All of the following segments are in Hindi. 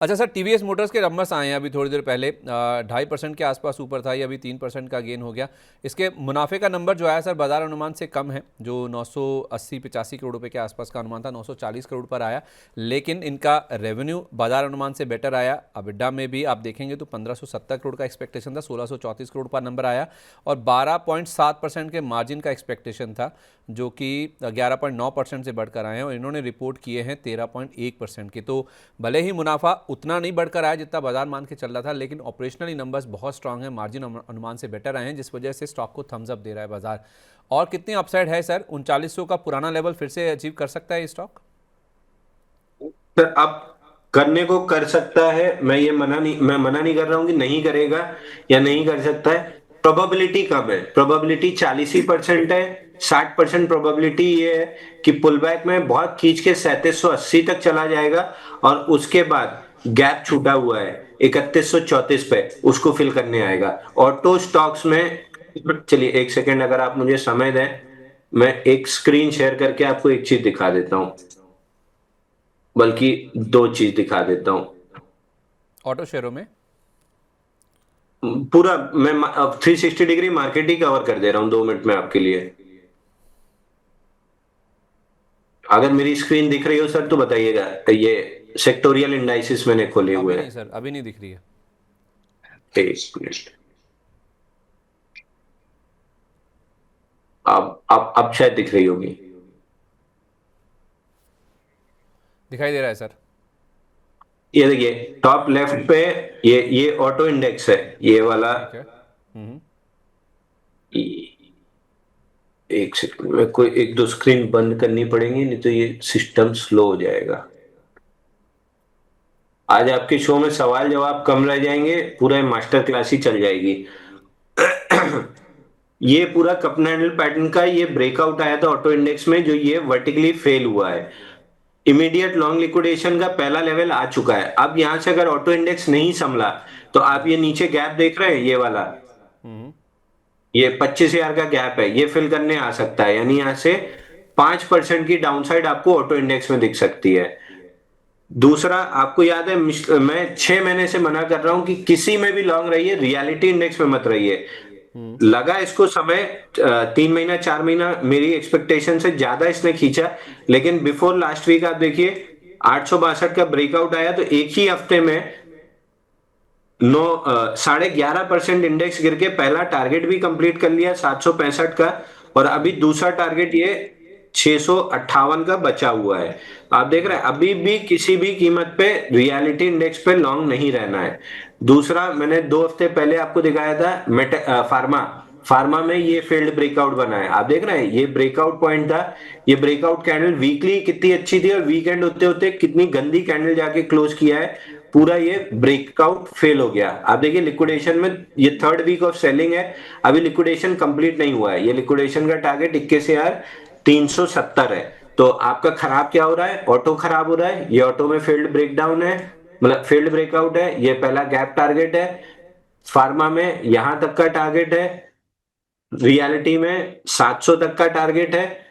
अच्छा सर, टीवीएस मोटर्स के नंबर्स आए हैं अभी थोड़ी देर पहले, 2.5% के आसपास ऊपर था, ये अभी 3% का गेन हो गया। इसके मुनाफे का नंबर जो आया सर बाजार अनुमान से कम है, जो 980-85 करोड़ रुपए के आसपास का अनुमान था, 940 करोड़ पर आया। लेकिन इनका रेवेन्यू बाजार अनुमान से बेटर आया। अबिड्डा में भी आप देखेंगे तो 1570 करोड़ का एक्सपेक्टेशन था, 1634 करोड़ पर नंबर आया। और 12.7% के मार्जिन का एक्सपेक्टेशन था, जो कि 11.9% से बढ़कर आए हैं। और इन्होंने रिपोर्ट किए हैं 13.1% के। तो भले ही मुनाफा उतना नहीं बढ़कर आया जितना बाजार मान के चल रहा था, लेकिन ऑपरेशनली नंबर्स बहुत स्ट्रांग है, मार्जिन अनुमान से बेटर आए हैं, जिस वजह से स्टॉक को थम्स अप दे रहा है बाजार। और कितनी अपसाइड है सर? 3900 का पुराना लेवल फिर से अचीव कर सकता है ये स्टॉक? सर अब करने को कर सकता है, मैं मना नहीं कर रहा हूं कि नहीं करेगा या नहीं कर सकता है। प्रोबेबिलिटी कम है, प्रोबेबिलिटी 40% है। 60% प्रोबेबिलिटी ये है कि पुल बैक में बहुत खींच के 3780 तक चला जाएगा और उसके बाद गैप छूटा हुआ है 3134 पे, उसको फिल करने आएगा। ऑटो स्टॉक्स में चलिए एक सेकेंड अगर आप मुझे समय दें, मैं एक स्क्रीन शेयर करके आपको एक चीज दिखा देता हूं, बल्कि दो चीज दिखा देता हूं। ऑटो शेयरों में? पूरा मैं 360 डिग्री मार्केट ही कवर कर दे रहा हूं 2 मिनट में आपके लिए। अगर मेरी स्क्रीन दिख रही हो सर तो बताइएगा। ये सेक्टोरियल इंडाइसिस मैंने खोले हुए अभी नहीं हैं। सर, अभी नहीं दिख रही है। एक मिनट। अब शायद दिख रही होगी। दिखाई दे रहा है सर। ये देखिए टॉप लेफ्ट पे, ये ऑटो इंडेक्स है, ये वाला। ठीक है। एक सेकंड में कोई एक दो स्क्रीन बंद करनी पड़ेंगी, नहीं तो ये सिस्टम स्लो हो जाएगा। आज आपके शो में सवाल जवाब कम रह जाएंगे, पूरा मास्टर क्लास ही चल जाएगी। ये पूरा कप एंडल पैटर्न का ये ब्रेकआउट आया था ऑटो इंडेक्स में, जो ये वर्टिकली फेल हुआ है। इमीडिएट लॉन्ग लिक्विडेशन का पहला लेवल आ चुका है। अब यहां से अगर ऑटो इंडेक्स नहीं संभला तो आप ये नीचे गैप देख रहे हैं, ये वाला, ये 25,000 का गैप है, ये फिल करने आ सकता है। यानी यहां से 5% की डाउनसाइड आपको ऑटो इंडेक्स में दिख सकती है। दूसरा, आपको याद है मैं 6 महीने से मना कर रहा हूं कि किसी में भी लॉन्ग रहिए, रियलिटी इंडेक्स में मत रहिए। लगा इसको समय 3 महीना 4 महीना मेरी एक्सपेक्टेशन से ज्यादा इसने खींचा, लेकिन बिफोर लास्ट वीक आप देखिए 862 का ब्रेकआउट आया तो एक ही हफ्ते में 11.5% इंडेक्स गिर के पहला टारगेट भी कंप्लीट कर लिया 765 का। और अभी दूसरा टारगेट ये 658 का बचा हुआ है। आप देख रहे हैं अभी भी किसी भी कीमत पे रियलिटी इंडेक्स पे लॉन्ग नहीं रहना है। दूसरा, मैंने 2 हफ्ते पहले आपको दिखाया था फार्मा। फार्मा में ये फेल्ड ब्रेकआउट बना है, आप देख रहे हैं ये ब्रेकआउट पॉइंट था। ये ब्रेकआउट कैंडल वीकली कितनी अच्छी थी और वीकेंड होते होते कितनी गंदी कैंडल जाके क्लोज किया है। पूरा ये ब्रेकआउट फेल हो गया। आप देखिए लिक्विडेशन में ये थर्ड वीक ऑफ सेलिंग है, अभी लिक्विडेशन कंप्लीट नहीं हुआ है। ये लिक्विडेशन का टारगेट 21,370 है। तो आपका खराब क्या हो रहा है? ऑटो खराब हो रहा है। ये ऑटो में फील्ड ब्रेकडाउन है, मतलब फील्ड ब्रेकआउट है। ये पहला गैप टारगेट है। फार्मा में यहां तक का टारगेट है, रियलिटी में 700 तक का टारगेट है।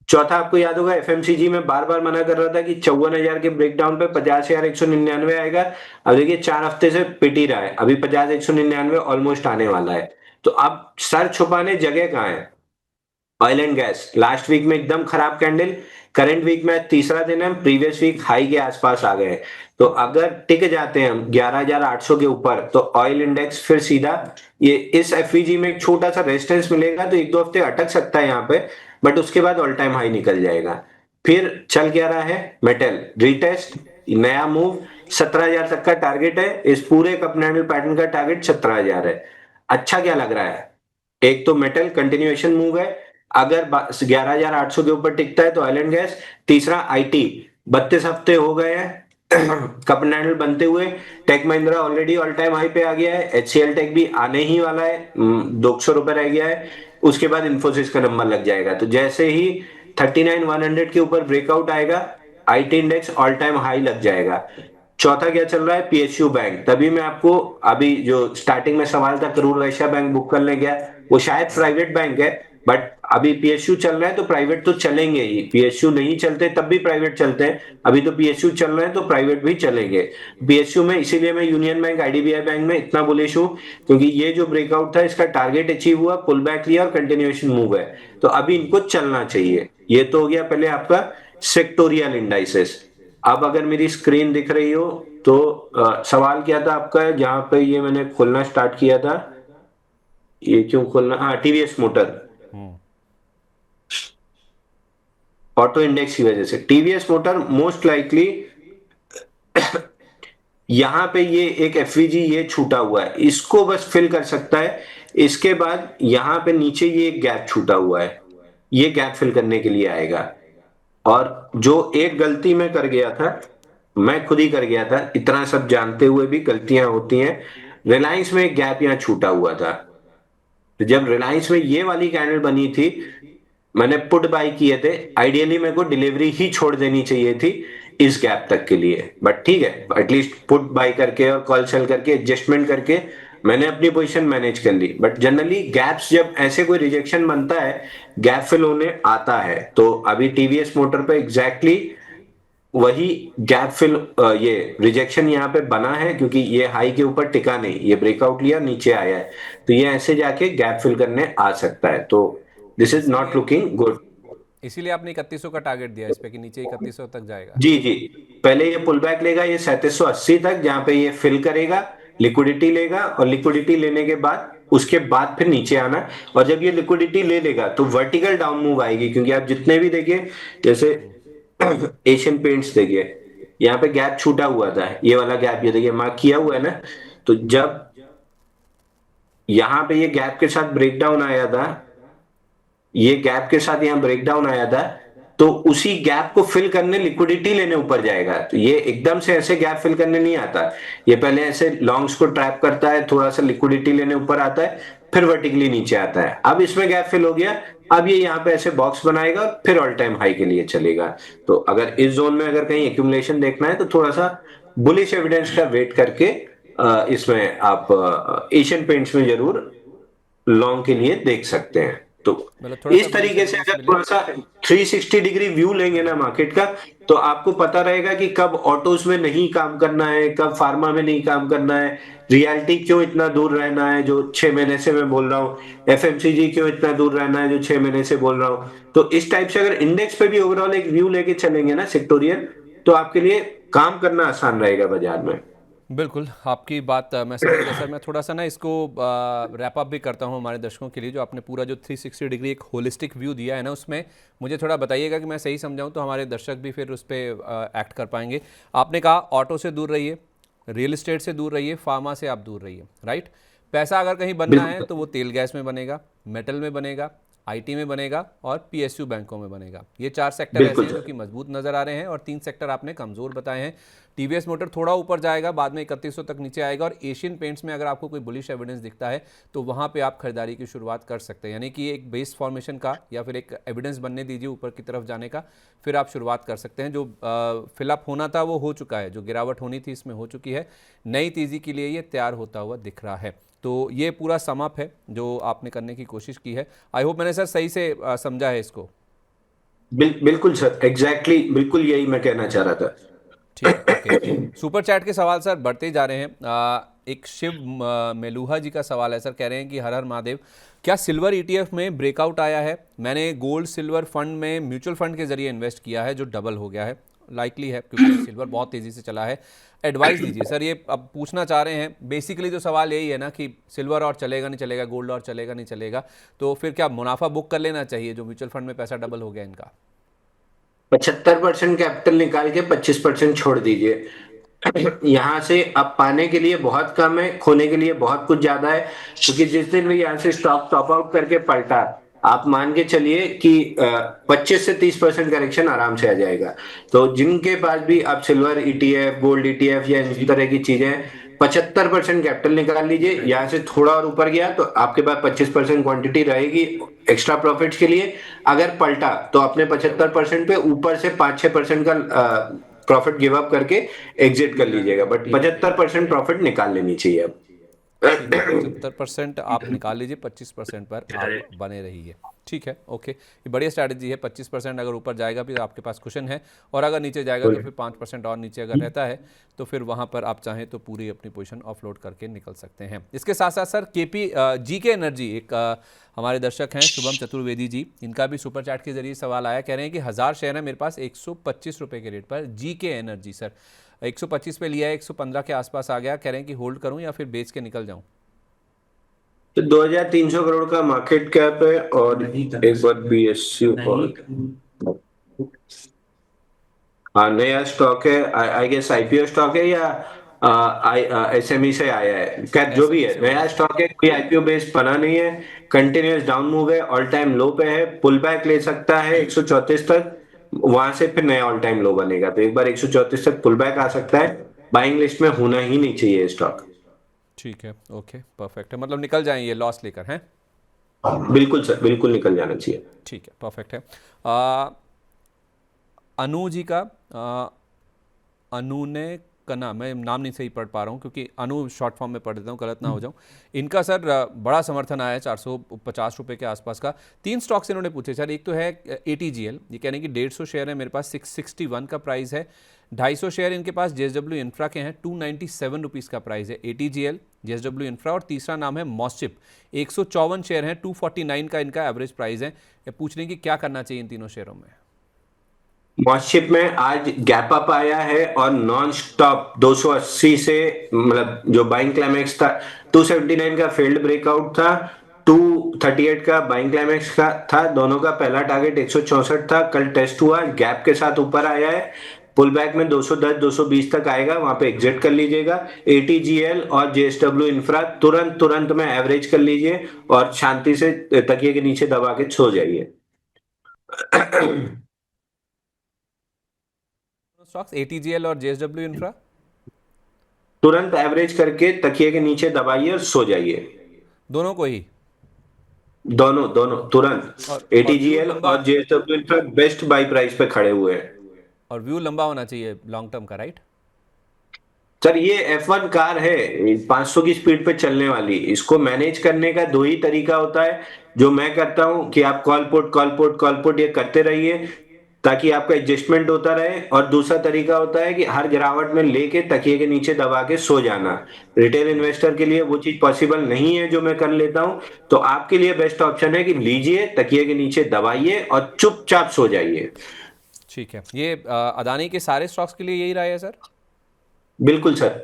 चौथा, आपको याद होगा एफएमसीजी में बार बार मना कर रहा था कि 54,000 के ब्रेकडाउन पे 50,199 आएगा। अब देखिए 4 हफ्ते से पिट ही रहा है, अभी 50,199 ऑलमोस्ट आने वाला है। तो अब सर छुपाने जगह कहाँ है? Oil and gas last week में एकदम खराब कैंडल, करंट वीक में तीसरा दिन है, प्रीवियस वीक हाई के आसपास आ गए। तो अगर टिक जाते हैं हम 11,800 के ऊपर तो ऑयल इंडेक्स फिर सीधा ये इस एफईजी में एक छोटा सा रेजिस्टेंस मिलेगा, तो 1-2 हफ्ते अटक सकता है यहाँ पे, बट उसके बाद ऑल टाइम हाई निकल जाएगा। फिर चल क्या रहा है? मेटल रीटेस्ट, नया मूव, 17,000 तक का टारगेट है। इस पूरे कप एंड हैंडल पैटर्न का टारगेट 17,000 है। अच्छा क्या लग रहा है? एक तो मेटल कंटिन्यूएशन मूव है, अगर 11,800 के ऊपर टिकता है तो ऑयल एंड गैस। तीसरा आईटी, 32 हफ्ते हो गए हैं कप एंड हैंडल बनते हुए। Tech Mahindra already all time high पे आ गया है, एचसीएल टेक भी आने ही वाला है, 200 रुपए रह गया है। उसके बाद इन्फोसिस का नंबर लग जाएगा। तो जैसे ही 39,100 के ऊपर ब्रेकआउट आएगा, IT index all time high लग जाएगा। चौथा क्या चल रहा है? PSU bank. तभी मैं आपको अभी जो स्टार्टिंग में सवाल था करूर वैश्य बैंक बुक करने गया, वो शायद प्राइवेट बैंक है, बट अभी पीएसयू चल रहा है तो प्राइवेट तो चलेंगे ही, पीएसयू नहीं चलते तब भी प्राइवेट चलते हैं, अभी तो पीएसयू चल रहे हैं तो प्राइवेट भी चलेंगे। पीएसयू में इसीलिए मैं यूनियन बैंक आईडीबीआई बैंक में इतना बुलिश हूं, क्योंकि ये जो ब्रेकआउट था इसका टारगेट अचीव हुआ, पुल बैक लिया और कंटिन्यूएशन मूव है, तो अभी इनको चलना चाहिए। ये तो हो गया पहले आपका सेक्टोरियल इंडाइसेस। अब अगर मेरी स्क्रीन दिख रही हो तो सवाल क्या था आपका, जहां पे ये मैंने खोलना स्टार्ट किया था, ये क्यों खोलना, हाँ टीवीएस मोटर हम्म। ऑटो इंडेक्स की वजह से। टीवीएस मोटर मोस्ट लाइकली यहां पे ये एक एफवीजी ये छूटा हुआ है, इसको बस फिल कर सकता है। इसके बाद यहां पे नीचे ये एक गैप छूटा हुआ है, ये गैप फिल करने के लिए आएगा। और जो एक गलती मैं कर गया था, मैं खुद ही कर गया था, इतना सब जानते हुए भी गलतियां होती हैं। रिलायंस में एक गैप यहां छूटा हुआ था, तो जब रिलायंस में ये वाली कैंडल बनी थी, मैंने पुट बाई किए थे, आइडियली मेरे को डिलीवरी ही छोड़ देनी चाहिए थी इस गैप तक के लिए, बट ठीक है, एटलीस्ट पुट बाई करके और कॉल सेल करके एडजस्टमेंट करके मैंने अपनी पोजीशन मैनेज कर ली। बट जनरली गैप्स जब ऐसे कोई रिजेक्शन बनता है, गैप फिल होने आता है, तो अभी टीवीएस मोटर पे एग्जैक्टली वही गैप फिल, ये रिजेक्शन यहाँ पे बना है, क्योंकि ये हाई के ऊपर टिका नहीं, ये ब्रेकआउट लिया नीचे आया है, तो ये ऐसे जाके गैप फिल करने आ सकता है, तो दिस इज नॉट इसीलिए लुकिंग गुड। इसीलिए आपने 3100 का टारगेट दिया इस पे कि नीचे 3100 तक जाएगा। जी जी, पहले ये पुल बैक लेगा ये 3780 तक, जहां पे ये फिल करेगा, लिक्विडिटी लेगा, और लिक्विडिटी लेने के बाद उसके बाद फिर नीचे आना। और जब ये लिक्विडिटी ले लेगा तो वर्टिकल डाउन मूव आएगी, क्योंकि आप जितने भी देखिए, जैसे एशियन पेंट्स देखिए, यहाँ पे गैप छूटा हुआ था, ये वाला गैप ये देखिए मार्क किया हुआ है ना, तो जब यहाँ पे ये गैप के साथ ब्रेकडाउन आया था, ये गैप के साथ यहाँ ब्रेकडाउन आया था, तो उसी गैप को फिल करने लिक्विडिटी लेने ऊपर जाएगा। तो ये एकदम से ऐसे गैप फिल करने नहीं आता, ये पहले ऐसे लॉन्ग्स को ट्रैप करता है, थोड़ा सा लिक्विडिटी लेने ऊपर आता है, फिर वर्टिकली नीचे आता है। अब इसमें गैप फिल हो गया, अब ये यहाँ पे ऐसे बॉक्स बनाएगा, फिर ऑल टाइम हाई के लिए चलेगा। तो अगर इस जोन में अगर कहीं एक्यूमुलेशन देखना है तो थोड़ा सा बुलिश एविडेंस का वेट करके इसमें आप एशियन पेंट्स में जरूर लॉन्ग के लिए देख सकते हैं। तो मतलब थोड़ा सा इस बुलिश तरीके से एविडेंस अगर मिले। थोड़ा सा 360 डिग्री व्यू लेंगे ना मार्केट का, तो आपको पता रहेगा कि कब ऑटोज में नहीं काम करना है, कब फार्मा में नहीं काम करना है, रियलिटी क्यों इतना दूर रहना है जो 6 महीने से मैं बोल रहा हूँ, एफएमसीजी क्यों इतना दूर रहना है जो 6 महीने से बोल रहा हूँ। तो इस टाइप से अगर इंडेक्स पे भी ओवरऑल एक व्यू लेके चलेंगे ना सेक्टोरियल, तो आपके लिए काम करना आसान रहेगा बाजार में। बिल्कुल आपकी बात मैं समझ गया सर। मैं थोड़ा सा ना इसको रैप अप भी करता हूँ हमारे दर्शकों के लिए, जो आपने पूरा जो 360 डिग्री एक होलिस्टिक व्यू दिया है ना, उसमें मुझे थोड़ा बताइएगा कि मैं सही समझाऊँ तो हमारे दर्शक भी फिर उस पर एक्ट कर पाएंगे। आपने कहा ऑटो से दूर रहिए, रियल एस्टेट से दूर रहिए, फार्मा से आप दूर रहिए, राइट। पैसा अगर कहीं बनना है बिल्कुल तो वो तेल गैस में बनेगा, मेटल में बनेगा, आईटी में बनेगा और पीएसयू बैंकों में बनेगा। ये 4 सेक्टर ऐसे बिल्कुल हैं जो सर। कि मजबूत नज़र आ रहे हैं, और 3 सेक्टर आपने कमज़ोर बताए हैं। टीवीएस मोटर थोड़ा ऊपर जाएगा, बाद में 3100 तक नीचे आएगा, और एशियन पेंट्स में अगर आपको कोई बुलिश एविडेंस दिखता है तो वहाँ पे आप खरीदारी की शुरुआत कर सकते हैं। यानी कि एक बेस फॉर्मेशन का या फिर एक एविडेंस बनने दीजिए ऊपर की तरफ जाने का, फिर आप शुरुआत कर सकते हैं। जो फिलअप होना था वो हो चुका है, जो गिरावट होनी थी इसमें हो चुकी है, नई तेज़ी के लिए ये तैयार होता हुआ दिख रहा है। तो ये पूरा समअप है जो आपने करने की कोशिश की है। आई होप मैंने सर सही से समझा है इसको। बिल्कुल सर, एग्जैक्टली बिल्कुल यही मैं कहना चाह रहा था। ठीक है, ओके। सुपर चैट के सवाल सर बढ़ते ही जा रहे हैं। एक शिव मेलूहा जी का सवाल है सर, कह रहे हैं कि हर हर महादेव, क्या सिल्वर ईटीएफ में ब्रेकआउट आया है? मैंने गोल्ड सिल्वर फंड में म्यूचुअल फंड के जरिए इन्वेस्ट किया है जो डबल हो गया है, लाइकली है क्योंकि सिल्वर बहुत तेज़ी से चला है। एडवाइस दीजिए सर। ये अब पूछना चाह रहे हैं, बेसिकली जो सवाल यही है ना कि सिल्वर और चलेगा नहीं चलेगा, गोल्ड और चलेगा नहीं चलेगा, तो फिर क्या मुनाफा बुक कर लेना चाहिए जो म्यूचुअल फंड में पैसा डबल हो गया इनका? 75% कैपिटल निकाल के 25% छोड़ दीजिए। यहाँ से अब पाने के लिए बहुत कम है, खोने के लिए बहुत कुछ ज्यादा है, क्योंकि जिस दिन भी यहाँ से स्टॉक टॉप आउट करके पलटा, आप मान के चलिए कि 25 से 30% करेक्शन आराम से आ जाएगा। तो जिनके पास भी आप सिल्वर ईटीएफ, गोल्ड ईटीएफ या इस तरह की चीजें, 75% कैपिटल निकाल लीजिए। यहाँ से थोड़ा और ऊपर गया तो आपके पास 25% क्वांटिटी रहेगी एक्स्ट्रा प्रॉफिट्स के लिए। अगर पलटा तो अपने 75% पे ऊपर से 5-6% का प्रॉफिट गिव अप करके एग्जिट कर लीजिएगा, बट 75% प्रॉफिट निकाल लेनी चाहिए अब। ठीक है, 75% आप निकाल लीजिए, 25% पर आप बने रहिए। ठीक है, ओके, ये बढ़िया स्ट्रैटेजी है। 25% अगर ऊपर जाएगा भी तो आपके पास कुशन है, और अगर नीचे जाएगा तो फिर 5% और नीचे अगर रहता है तो फिर वहाँ पर आप चाहें तो पूरी अपनी पोजीशन ऑफलोड करके निकल सकते हैं। इसके साथ साथ सर केपी जीके एनर्जी, एक हमारे दर्शक हैं शुभम चतुर्वेदी जी, इनका भी सुपर चैट के जरिए सवाल आया, कह रहे हैं कि 1000 शेयर है मेरे पास 125 रुपये के रेट पर, जीके एनर्जी सर 125 पे लिया है, 115 के आसपास आ गया, कह रहे हैं कि होल्ड करूं या फिर बेच के निकल जाऊं। तो 2300 करोड़ का मार्केट कैप है, और एक बार बीएसयू और हाँ नया स्टॉक है, आई गेस आईपीओ स्टॉक है या एसएमई से आया है, खैर जो भी एसएमई है से नया बना। स्टॉक है, कोई आईपीओ बेस्ड बना नहीं है। कंटिन्यूअस डाउन मूव है, ऑल टाइम लो पे है, पुल बैक ले सकता है 134 तक, वहां से फिर नया ऑल टाइम लो बनेगा, तो एक बार 134 तक पुल बैक आ सकता है। बाइंग लिस्ट में होना ही नहीं चाहिए स्टॉक। ठीक है, ओके, परफेक्ट है, मतलब निकल जाएंगे लॉस लेकर हैं। बिल्कुल सर, बिल्कुल निकल जाना चाहिए। ठीक है, परफेक्ट है। आ, अनु जी का अनु ने कना, मैं नाम नहीं सही पढ़ पा रहा हूँ क्योंकि अनु शॉर्ट फॉर्म में पढ़ देता हूँ, गलत ना हो जाऊँ। इनका सर बड़ा समर्थन आया है 450 रुपये के आसपास का। 3 स्टॉक्स इन्होंने पूछे सर, एक तो है ATGL, ये कह रहे हैं कि 150 शेयर है मेरे पास, 661 का प्राइस है। 250 शेयर इनके पास JSW इंफ्रा के हैं, 297 रुपीज़ का प्राइस है ATGL, JSW इंफ्रा। और तीसरा नाम है मॉस्चिप, 154 शेयर हैं, 249 का इनका एवरेज प्राइस है। ये पूछ रहे हैं कि क्या करना चाहिए इन तीनों शेयरों में। मॉस्चिप में आज गैप अप आया है और नॉन स्टॉप 280 से, मतलब जो बाइंग क्लाइमेक्स था 279 का फेल्ड ब्रेकआउट था, 238 का बाइंग क्लाइमेक्स का था, दोनों का पहला टारगेट 164 था, कल टेस्ट हुआ, गैप के साथ ऊपर आया है, पुल बैक में 210 220 तक आएगा, वहां पे एग्जिट कर लीजिएगा। एटीजीएल और जेएसडब्ल्यू इंफ्रा तुरंत तुरंत में एवरेज कर लीजिए और शांति से तकिए के नीचे दबा के सो जाइए। स्टॉक्स ATGL और JSW इंफ्रा, तुरंत एवरेज करके तकिए के नीचे दबाइए और सो जाइए। दोनों को ही। दोनों दोनों तुरंत, और व्यू एटीजीएल लंबा, और JSW infra best by price पे खड़े हुए हैं। और व्यू लंबा होना चाहिए लॉन्ग टर्म का, राइट। सर ये F1 कार है, 500 की स्पीड पे चलने वाली, इसको मैनेज करने का दो ही तरीका होता है, जो मैं करता हूं कि आप call put call put call put ये करते रहिए ताकि आपका एडजस्टमेंट होता रहे, और दूसरा तरीका होता है कि हर गिरावट में लेके तकिए के नीचे दबा के सो जाना। रिटेल इन्वेस्टर के लिए वो चीज पॉसिबल नहीं है जो मैं कर लेता हूं, तो आपके लिए बेस्ट ऑप्शन है कि लीजिए तकिए के नीचे दबाइए और चुपचाप सो जाइए। ठीक है, ये अदानी के सारे स्टॉक्स के लिए यही राय है सर। बिल्कुल सर।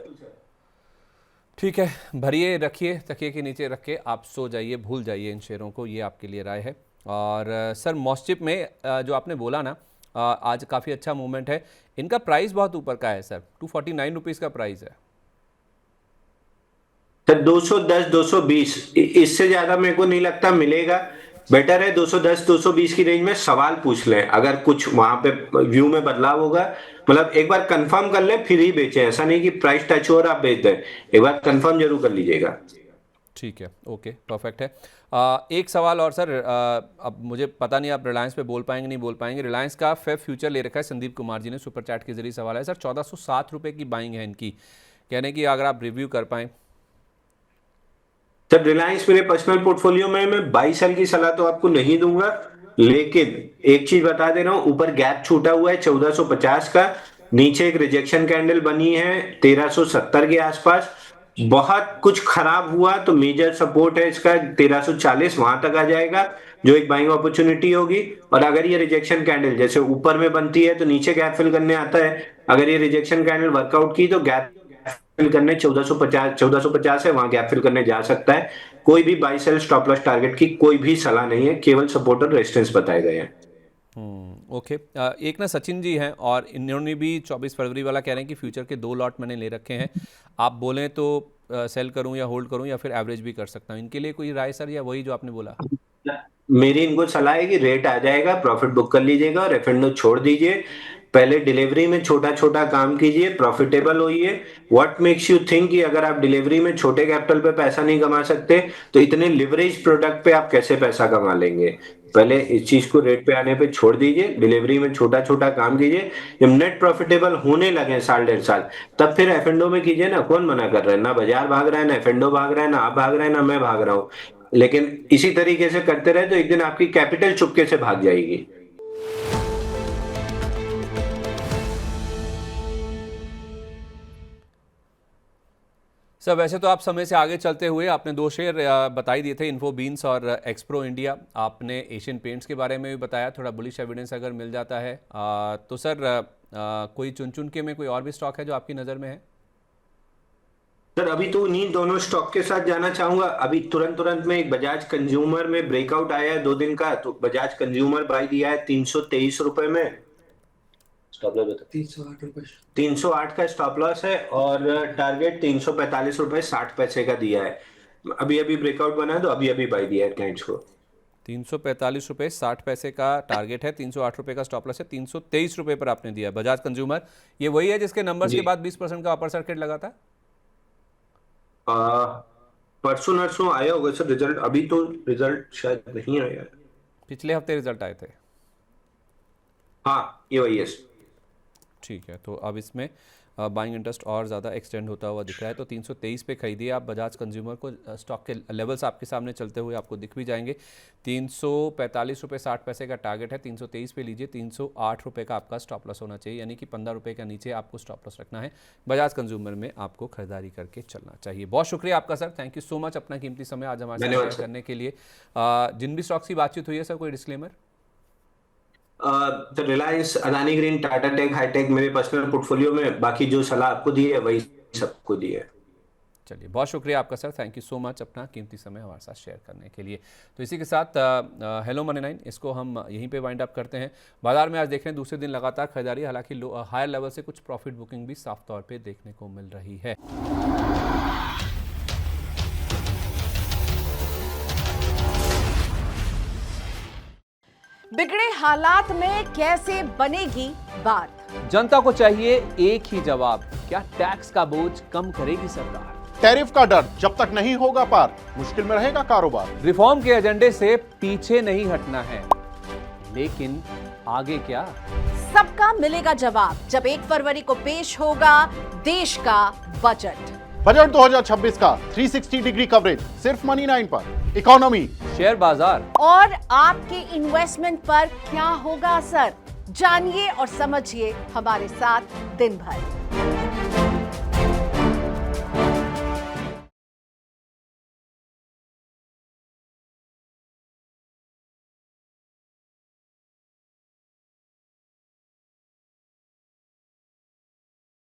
ठीक है, भरिए रखिए तकिए के नीचे रख के आप सो जाइए, भूल जाइए इन शेयरों को, ये आपके लिए राय है। और सर मॉस्चिप में जो आपने बोला ना, आज काफ़ी अच्छा मूवमेंट है, इनका प्राइस बहुत ऊपर का है सर, 249 रुपीज़ का प्राइस है। सर 210 220 इससे ज्यादा मेरे को नहीं लगता मिलेगा। बेटर है 210 220 की रेंज में सवाल पूछ लें, अगर कुछ वहां पे व्यू में बदलाव होगा, मतलब एक बार कंफर्म कर लें फिर ही बेचें, ऐसा नहीं कि प्राइस टच हो और आप बेच दें, एक बार कंफर्म जरूर कर लीजिएगा। ठीक है, ओके, परफेक्ट है। एक सवाल और सर, अब मुझे पता नहीं आप रिलायंस पे बोल पाएंगे नहीं बोल पाएंगे, रिलायंस का फेब फ्यूचर ले रखा है संदीप कुमार जी ने, सुपर चैट के जरिए सवाल है सर, 1407 रुपये की बाइंग है इनकी, कहने हैं कि अगर आप रिव्यू कर पाएँ। सर रिलायंस मेरे पर्सनल पोर्टफोलियो में, मैं 22 साल की सलाह तो आपको नहीं दूंगा, लेकिन एक चीज बता दे रहा हूं, ऊपर गैप छूटा हुआ है 1450 का, नीचे एक रिजेक्शन कैंडल बनी है 1370 के आसपास, बहुत कुछ खराब हुआ तो मेजर सपोर्ट है इसका 1340, वहां तक आ जाएगा जो एक बाइंग अपॉर्चुनिटी होगी। और अगर ये रिजेक्शन कैंडल जैसे ऊपर में बनती है तो नीचे गैप फिल करने आता है, अगर ये रिजेक्शन कैंडल वर्कआउट की तो गैप फिल करने 1450 है, वहां गैप फिल करने जा सकता है। कोई भी buy sell stop loss target की कोई भी सलाह नहीं है, केवल सपोर्ट और रेजिस्टेंस बताए गए हैं। ओके, एक ना सचिन जी हैं और इन्होंने भी 24 फरवरी वाला कह रहे हैं कि फ्यूचर के 2 लॉट मैंने ले रखे हैं, आप बोलें तो सेल करूं या होल्ड करूं या फिर एवरेज भी कर सकता हूं, इनके लिए कोई राय सर, या वही जो आपने बोला। मेरी इनको सलाह है कि रेट आ जाएगा प्रॉफिट बुक कर लीजिएगा और एफ&ओ छोड़ दीजिए, पहले डिलीवरी में छोटा छोटा काम कीजिए, प्रॉफिटेबल होइए। व्हाट मेक्स यू थिंक कि अगर आप डिलीवरी में छोटे कैपिटल पे पैसा नहीं कमा सकते तो इतने लिवरेज प्रोडक्ट पे आप कैसे पैसा कमा लेंगे। पहले इस चीज को रेट पे आने पे छोड़ दीजिए, डिलीवरी में छोटा छोटा काम कीजिए, जब नेट प्रॉफिटेबल होने लगे साल डेढ़ साल, तब फिर एफ में कीजिए ना। कौन मना कर रहा है? ना बाजार भाग रहा है, ना एफ भाग रहा है, ना आप भाग रहे हैं, ना मैं भाग रहा हूँ। लेकिन इसी तरीके से करते रहे तो एक दिन आपकी कैपिटल चुपके से भाग जाएगी। सर वैसे तो आप समय से आगे चलते हुए आपने दो शेयर बता ही दिए थे, इन्फोबीन्स और एक्सप्रो इंडिया। आपने एशियन पेंट्स के बारे में भी बताया, थोड़ा बुलिश एविडेंस अगर मिल जाता है तो सर कोई चुन के में कोई और भी स्टॉक है जो आपकी नज़र में है? सर अभी तो उन्हीं दोनों स्टॉक के साथ जाना चाहूंगा। अभी तुरंत में एक बजाज कंज्यूमर में ब्रेकआउट आया है 2 दिन का, तो बजाज कंज्यूमर बाय दिया है 323 रुपए में। स्टॉप लॉस बता। 308 का स्टॉप लॉस है और टारगेट 345 रुपए 60 पैसे का दिया है। अभी अभी ब्रेकआउट बना है तो अभी अभी बाय दिया है क्लाइंट्स को। 345 रुपये 60 पैसे का टारगेट है, 308 रुपये का स्टॉप लॉस है, 323 रुपये पर आपने दिया। बजाज कंज्यूमर ये वही है जिसके नंबर्स के बाद 20% का अपर सर्किट लगा था? परसों नरसों आया होगा सर रिजल्ट, अभी तो रिजल्ट शायद नहीं आया है। पिछले हफ्ते रिजल्ट आए थे। हाँ ये वही है। ठीक है, तो अब इसमें बाइंग इंटरेस्ट और ज़्यादा एक्सटेंड होता हुआ दिख रहा है, तो 323 पे खरीदिए आप बजाज कंज्यूमर को। स्टॉक के लेवल्स आपके सामने चलते हुए आपको दिख भी जाएंगे। 345 रुपये 60 पैसे का टारगेट है, 323 पे लीजिए। 308 रुपये का आपका स्टॉप लॉस होना चाहिए, यानी कि 15 रुपये का नीचे आपको स्टॉप लॉस रखना है। बजाज कंज्यूमर में आपको खरीदारी करके चलना चाहिए। बहुत शुक्रिया आपका sir, thank you so much अपना कीमती समय आज हमारे साथ शेयर करने के लिए। जिन भी स्टॉक्स की बातचीत हुई है सर, कोई डिस्क्लेमर? तो रिलायंस, अदानी ग्रीन, टाटा टेक, हाईटेक मेरे पर्सनल पोर्टफोलियो में, बाकी जो सलाह आपको दी है वही सबको दी है। चलिए बहुत शुक्रिया आपका sir, thank you so much अपना कीमती समय हमारे साथ शेयर करने के लिए। तो इसी के साथ हेलो मनी 9 इसको हम यहीं पे वाइंड अप करते हैं। बाजार में आज देख रहे हैं दूसरे दिन लगातार खरीदारी, हालांकि हायर लेवल से कुछ प्रॉफिट बुकिंग भी साफ तौर पे देखने को मिल रही है। बिगड़े हालात में कैसे बनेगी बात? जनता को चाहिए एक ही जवाब, क्या टैक्स का बोझ कम करेगी सरकार? टैरिफ का डर जब तक नहीं होगा पार, मुश्किल में रहेगा कारोबार। रिफॉर्म के एजेंडे से पीछे नहीं हटना है, लेकिन आगे क्या? सबका मिलेगा जवाब जब 1 फरवरी को पेश होगा देश का बजट। बजट 2026 का 360 डिग्री कवरेज सिर्फ मनी 9 पर। इकोनॉमी, शेयर बाजार और आपके इन्वेस्टमेंट पर क्या होगा असर, जानिए और समझिए हमारे साथ दिन भर।